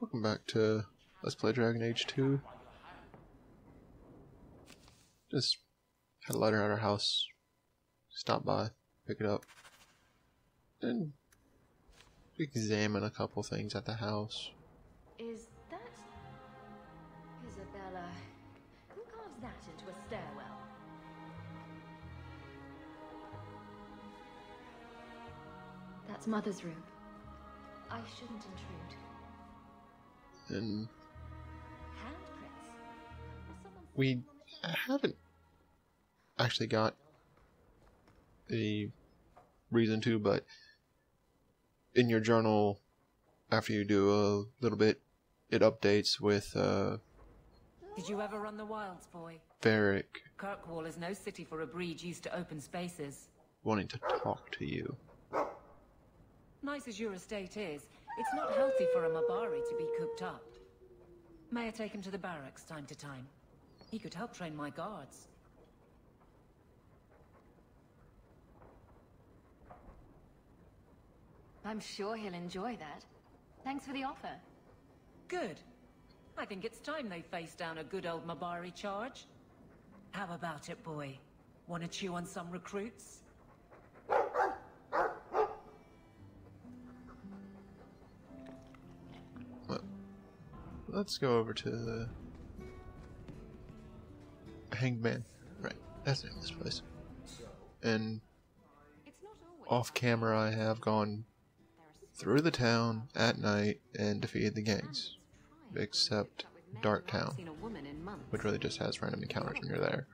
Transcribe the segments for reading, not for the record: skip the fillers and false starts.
Welcome back to Let's Play Dragon Age 2. Just had a letter at our house. Stop by, pick it up, and examine a couple things at the house. Is that Isabella? Who carves that into a stairwell? That's Mother's room. I shouldn't intrude. And Handprints? we haven't actually got a reason to, but in your journal, after you do a little bit, it updates with Did you ever run the wilds, boy? Varric Kirkwall is no city for a breed used to open spaces. wanting to talk to you. Nice as your estate is, it's not healthy for a Mabari to be cooped up. May I take him to the barracks time to time? He could help train my guards. I'm sure he'll enjoy that. Thanks for the offer. Good. I think it's time they face down a good old Mabari charge. How about it, boy? Want to chew on some recruits? Let's go over to the Hanged Man. Right, that's the name of this place. And off camera, I have gone through the town at night and defeated the gangs, except Dark Town, which really just has random encounters when you're there.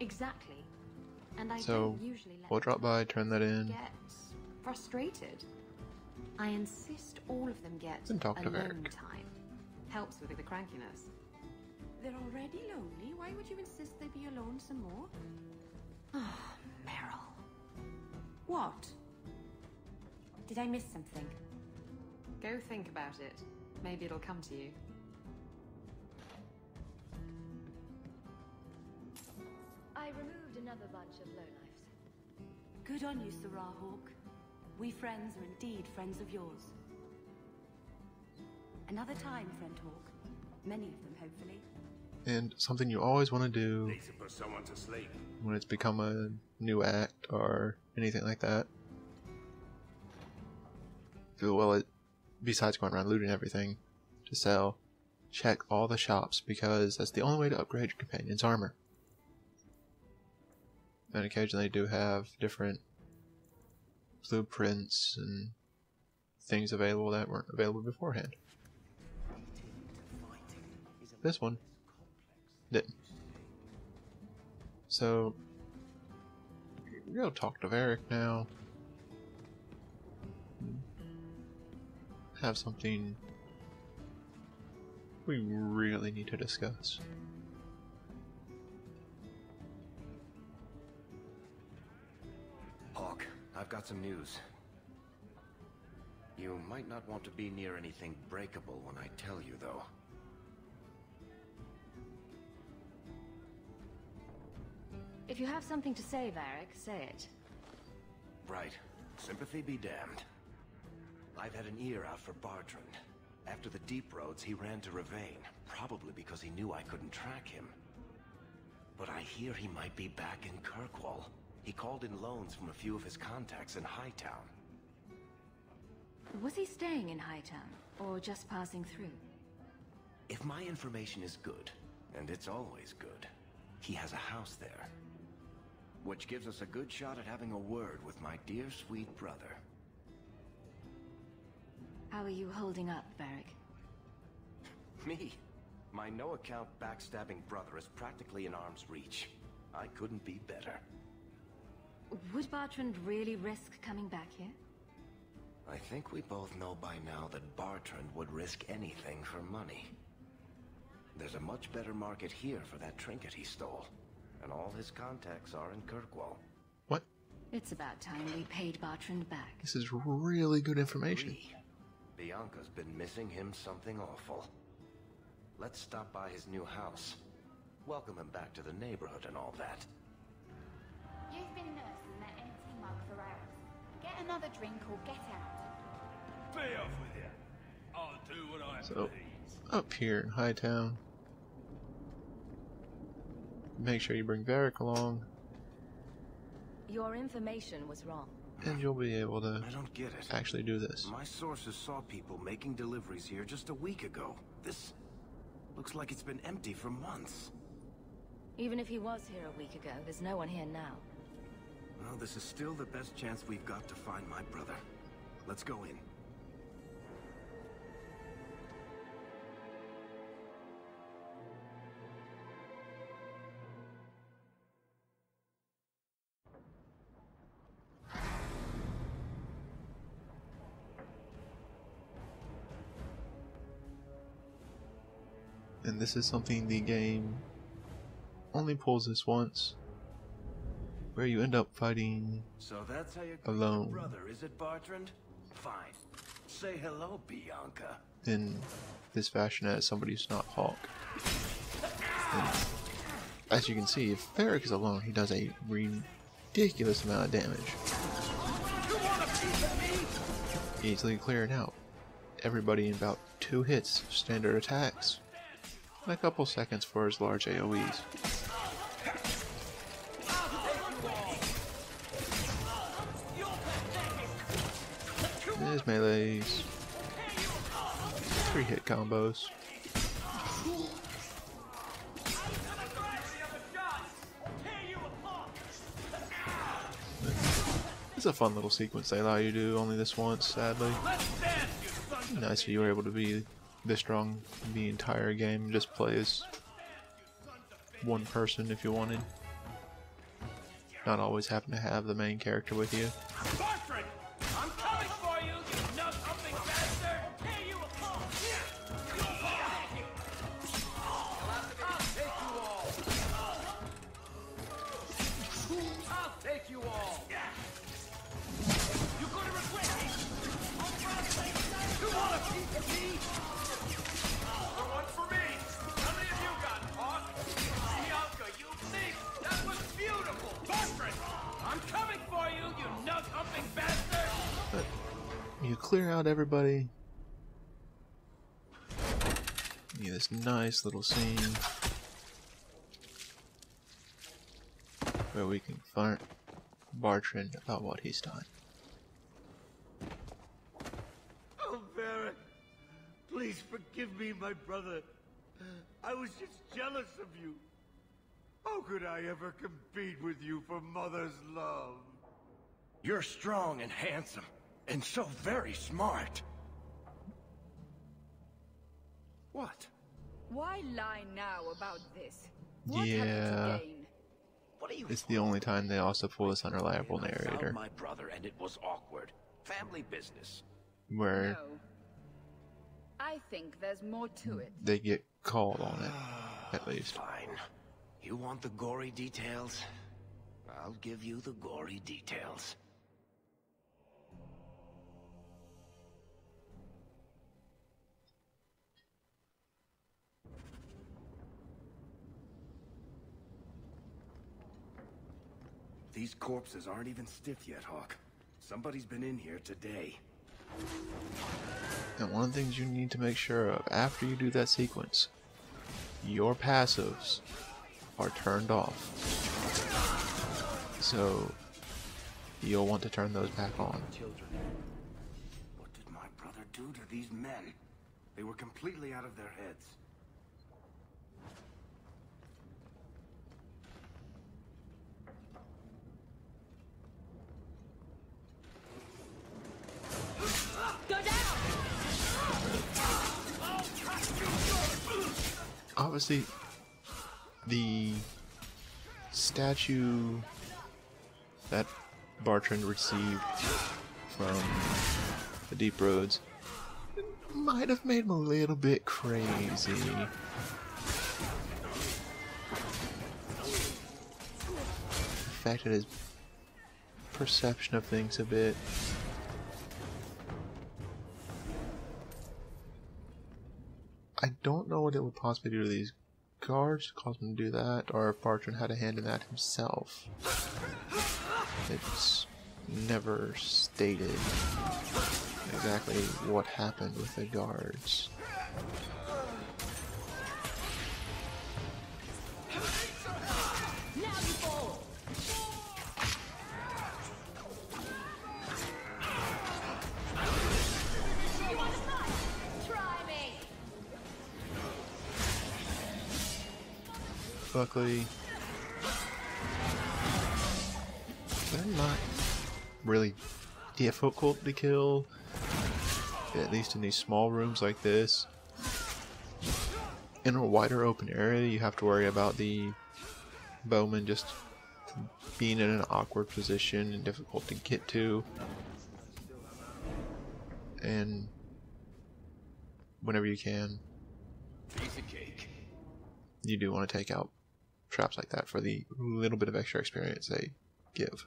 Exactly. And I So don't usually let we'll drop by, turn that in, get frustrated. I insist all of them get and talk to alone Varric. time. Helps with the crankiness. They're already lonely. Why would you insist they be alone some more? Oh, Meryl. What? Did I miss something? Go think about it. Maybe it'll come to you. I removed another bunch of lowlifes. Good on you, Sarah Hawk. We friends are indeed friends of yours. Another time, friend Hawk. Many of them, hopefully. And something you always want to do Need to put someone to sleep. when it's become a new act or anything like that. Well, besides going around looting everything to sell, check all the shops, because that's the only way to upgrade your companion's armor. And occasionally they do have different blueprints and things available that weren't available beforehand. This one didn't. So we're gonna talk to Varric now. Have something we really need to discuss. Hawk, I've got some news. You might not want to be near anything breakable when I tell you, though. If you have something to say, Varric, say it. Right. Sympathy be damned. I've had an ear out for Bartrand. After the Deep Roads, he ran to Ravain, probably because he knew I couldn't track him. But I hear he might be back in Kirkwall. He called in loans from a few of his contacts in Hightown. Was he staying in Hightown, or just passing through? If my information is good, and it's always good, he has a house there. Which gives us a good shot at having a word with my dear sweet brother. How are you holding up, Varric? Me? My no-account backstabbing brother is practically in arm's reach. I couldn't be better. Would Bartrand really risk coming back here? I think we both know by now that Bartrand would risk anything for money. There's a much better market here for that trinket he stole. And all his contacts are in Kirkwall. What? It's about time we paid Bartrand back. This is really good information. Agree. Bianca's been missing him something awful. Let's stop by his new house. Welcome him back to the neighborhood and all that. You've been nursing that empty mug for hours. Get another drink or get out. Be off with you. I'll So, up here in Hightown, make sure you bring Varric along, Your information was wrong. and you'll be able to I don't get it. actually do this. My sources saw people making deliveries here just a week ago. This looks like it's been empty for months. Even if he was here a week ago, there's no one here now. Well, this is still the best chance we've got to find my brother. Let's go in. And this is something the game only pulls this once, where you end up fighting So that's how you alone. your brother, is it, Bartrand? Fine. Say hello, Bianca. in this fashion as somebody who's not Hawk. And as you can see, if Varric is alone, he does a ridiculous amount of damage, easily clearing out everybody in about 2 hits of standard attacks, and a couple seconds for his large AoEs. His melees, 3-hit combos. It's a fun little sequence they allow you to do only this once, sadly. Nice if you were able to be this strong the entire game and just play as one person if you wanted. Not always having to have the main character with you. Bartrand! I'm coming for you, you nut-humping bastard! Tear you apart! I'll take you all! You're gonna regret it! You want a piece of me? The one for me! How many of you got caught? Bianca, you think that was beautiful! Bartrand! I'm coming for you, you nut-humping bastard! But you clear out everybody. You get this nice little scene where we confront Bartrand about what he's done. Oh, Varric, please forgive me, my brother. I was just jealous of you. How could I ever compete with you for Mother's love? You're strong and handsome, and so very smart. What? Why lie now about this? What have you Yeah. to gain? What are you? It's the only time they also pull this unreliable I found narrator, my brother, and it was awkward. Family business. where No. I think there's more to it. they get called on it, at least. Fine. You want the gory details? I'll give you the gory details. These corpses aren't even stiff yet, Hawk. Somebody's been in here today. And one of the things you need to make sure of after you do that sequence, your passives are turned off. So you'll want to turn those back on. Children. What did my brother do to these men? They were completely out of their heads. Go down! Obviously, the statue that Bartrand received from the Deep Roads might have made him a little bit crazy. Affected his perception of things a bit. I don't know what it would possibly do to these guards to cause them to do that, or if Bartrand had a hand in that himself. It's never stated. exactly what happened with the guards. Luckily, they're not really difficult to kill, at least in these small rooms like this. In a wider open area, you have to worry about the bowman just being in an awkward position and difficult to get to. And whenever you can, you do want to take out traps like that for the little bit of extra experience they give.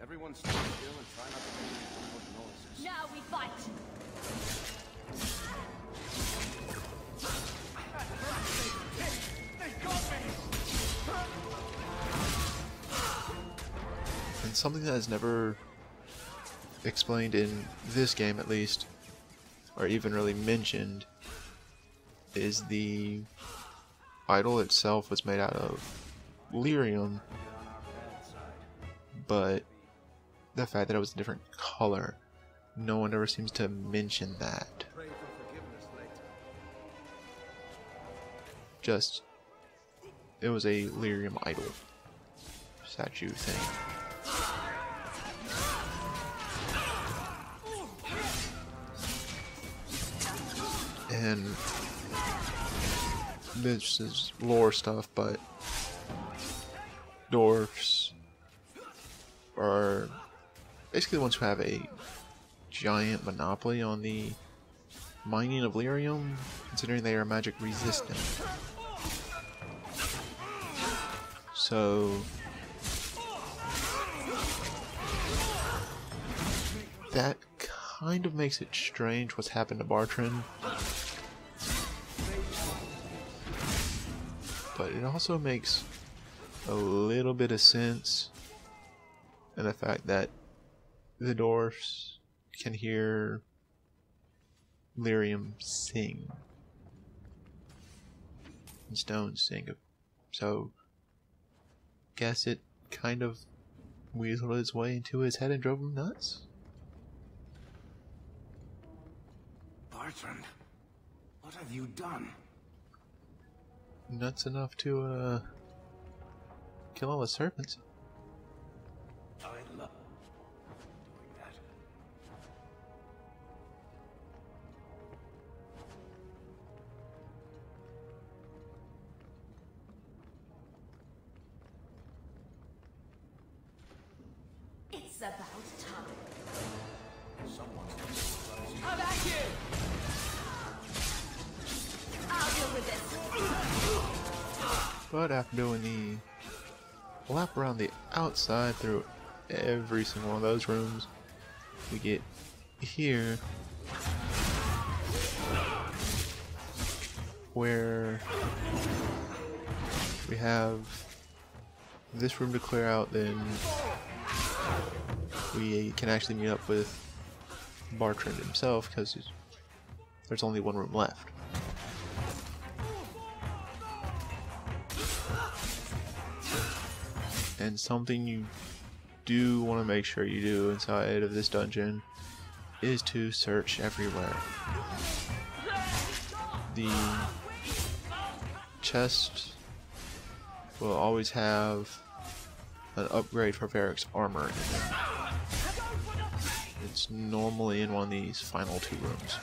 Everyone stand still and try not to make any loud noises. Now we fight! And something that is never explained in this game, at least, or even really mentioned, is the idol itself was made out of lyrium, but the fact that it was a different color, no one ever seems to mention that. Just, it was a lyrium idol statue thing. And this is lore stuff, but dwarfs are basically the ones who have a giant monopoly on the mining of lyrium, considering they are magic resistant. So that kind of makes it strange what's happened to Bartrand. But it also makes a little bit of sense in the fact that the dwarfs can hear lyrium sing and stones sing. So guess it kind of weaseled its way into his head and drove him nuts. Bartrand, what have you done? Nuts enough to kill all the serpents. I love doing that. It's about time. Someone's How about you? I'll deal with this. But after doing the lap around the outside through every single one of those rooms, we get here where we have this room to clear out. Then we can actually meet up with Bartrand himself, because there's only one room left. And something you do want to make sure you do inside of this dungeon is to search everywhere. The chest will always have an upgrade for Varric's armor in it. It's normally in one of these final two rooms.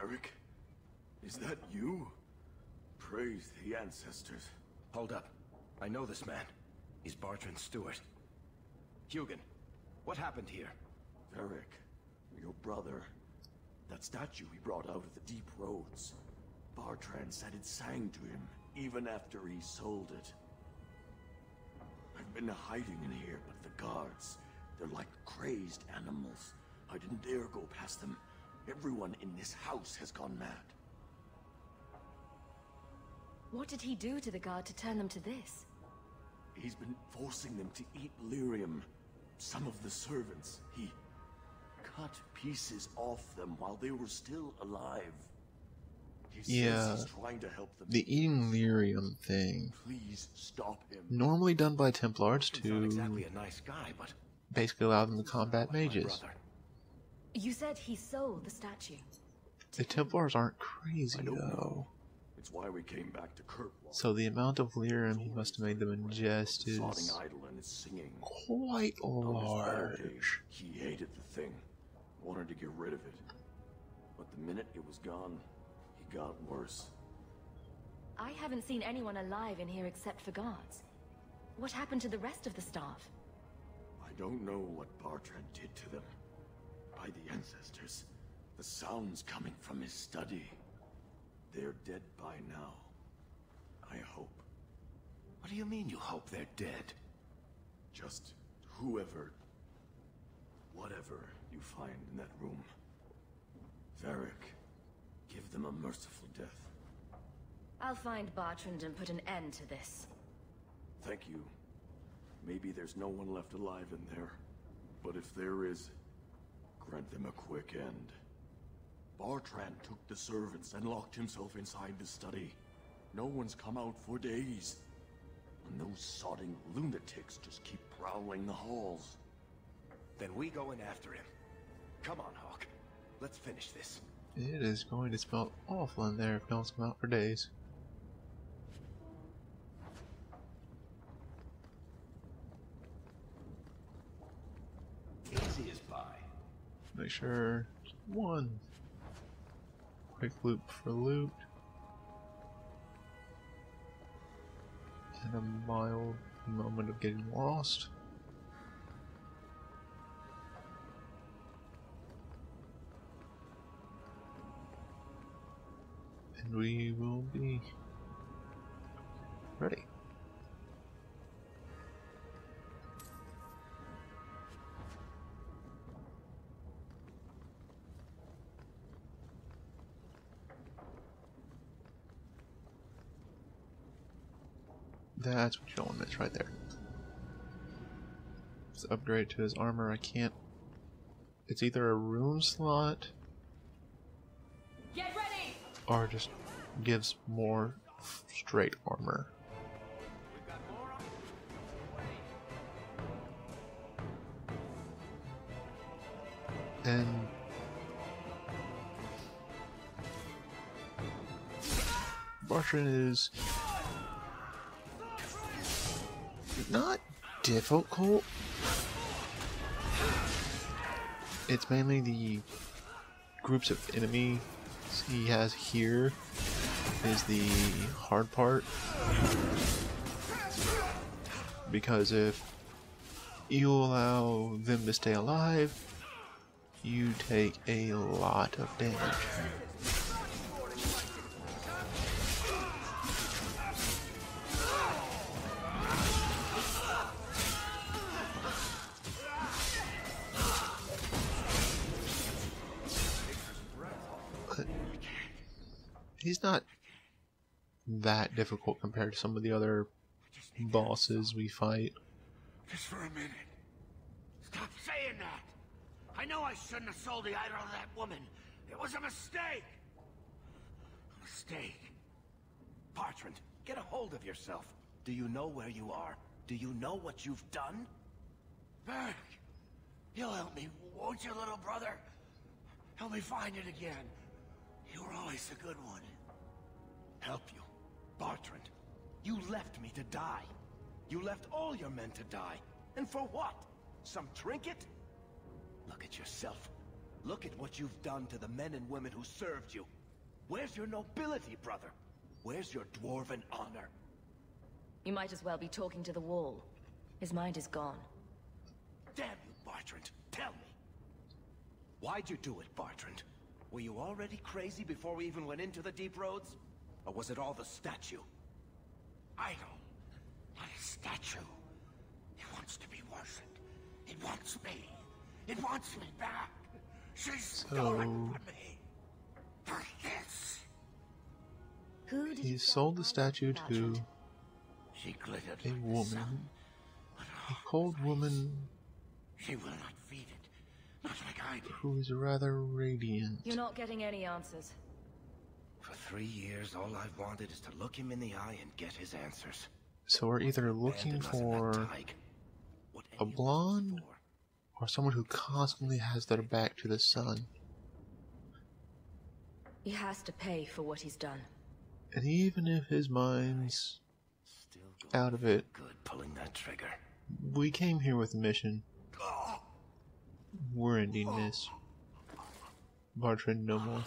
Varric? Is that you? Praise the ancestors. Hold up. I know this man. He's Bartrand Stewart. Hugin, what happened here? Varric, your brother. That statue he brought out of the deep roads. Bartrand said it sang to him, even after he sold it. I've been hiding in here, but the guards, they're like crazed animals. I didn't dare go past them. Everyone in this house has gone mad. What did he do to the guard to turn them to this? He's been forcing them to eat lyrium. Some of the servants, he cut pieces off them while they were still alive. He says he's trying to help them. The eating lyrium thing. Please stop him. Normally done by Templars to Not exactly a nice guy, but basically allow them to combat mages. You said he sold the statue. The Templars aren't crazy though. It's why we came back to Kirkwall. So the amount of lyrium he must have made them ingest is quite large. He hated the thing. Wanted to get rid of it. But the minute it was gone, he got worse. I haven't seen anyone alive in here except for guards. What happened to the rest of the staff? I don't know what Bartrand did to them. By the ancestors, the sounds coming from his study. They're dead by now. I hope. What do you mean you hope they're dead? Just whoever, whatever you find in that room. Varric, give them a merciful death. I'll find Bartrand and put an end to this. Thank you. Maybe there's no one left alive in there. But if there is, grant them a quick end. Bartrand took the servants and locked himself inside the study. No one's come out for days. And those sodding lunatics just keep prowling the halls. Then we go in after him. Come on, Hawk. Let's finish this. It is going to smell awful in there if no one's come out for days. Easy as pie. Make sure one quick loop for loot. And a mild moment of getting lost. And we will be ready. That's what you don't want to miss right there. Let's upgrade to his armor. I can't. It's either a rune slot. Get ready! Or just gives more straight armor. And Bartrand is not difficult. It's mainly the groups of enemies he has here is the hard part, because if you allow them to stay alive, you take a lot of damage. He's not that difficult compared to some of the other bosses we fight. Just for a minute. Stop saying that! I know I shouldn't have sold the idol to that woman. It was a mistake! A mistake. Bartrand, get a hold of yourself. Do you know where you are? Do you know what you've done? Varric, you'll help me, won't you, little brother? Help me find it again. You were always a good one. Help you? Bartrand, you left me to die. You left all your men to die. And for what? Some trinket? Look at yourself. Look at what you've done to the men and women who served you. Where's your nobility, brother? Where's your dwarven honor? You might as well be talking to the wall. His mind is gone. Damn you, Bartrand. Tell me. Why'd you do it, Bartrand? Were you already crazy before we even went into the Deep Roads? Or was it all the statue? Idol. Not a statue. It wants to be worshipped. It wants me. It wants me back. She's stolen from me. For this. Who did He sold the statue to She glittered a like the woman. sun, A cold woman she will not feed it. Not like I did. who is rather radiant. You're not getting any answers. For 3 years, all I've wanted is to look him in the eye and get his answers. So we're either looking for a blonde or someone who constantly has their back to the sun. He has to pay for what he's done. And even if his mind's out of it, Good pulling that trigger. we came here with a mission. We're ending this. Bartrand no more.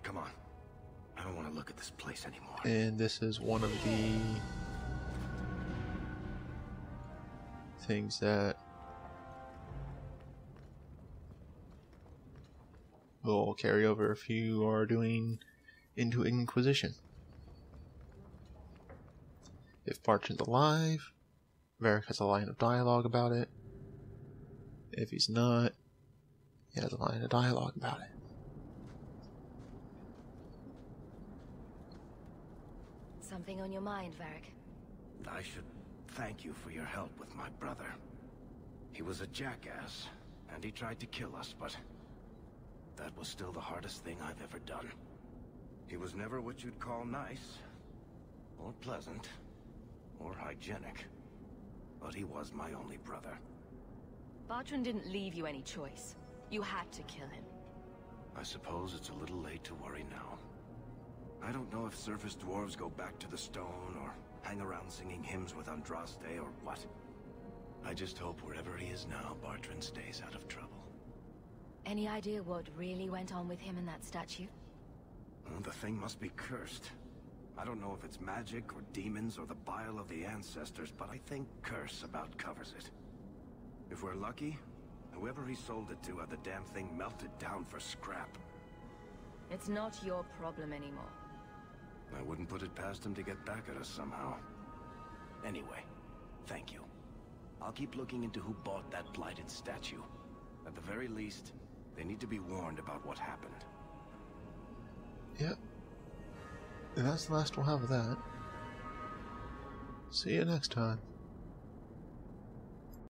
Come on. I don't want to look at this place anymore. And this is one of the things that will carry over if you are doing into Inquisition. If Bartrand's alive, Varric has a line of dialogue about it. If he's not, he has a line of dialogue about it. Something on your mind, Varric? I should thank you for your help with my brother. He was a jackass, and he tried to kill us, but that was still the hardest thing I've ever done. He was never what you'd call nice, or pleasant, or hygienic, but he was my only brother. Bartrand didn't leave you any choice. You had to kill him. I suppose it's a little late to worry now. I don't know if surface dwarves go back to the stone, or hang around singing hymns with Andraste, or what. I just hope wherever he is now, Bartrand stays out of trouble. Any idea what really went on with him and that statue? Well, the thing must be cursed. I don't know if it's magic, or demons, or the bile of the ancestors, but I think curse about covers it. If we're lucky, whoever he sold it to had the damn thing melted down for scrap. It's not your problem anymore. I wouldn't put it past him to get back at us somehow. Anyway, thank you. I'll keep looking into who bought that blighted statue. At the very least, they need to be warned about what happened. Yep. And that's the last we'll have of that. See you next time.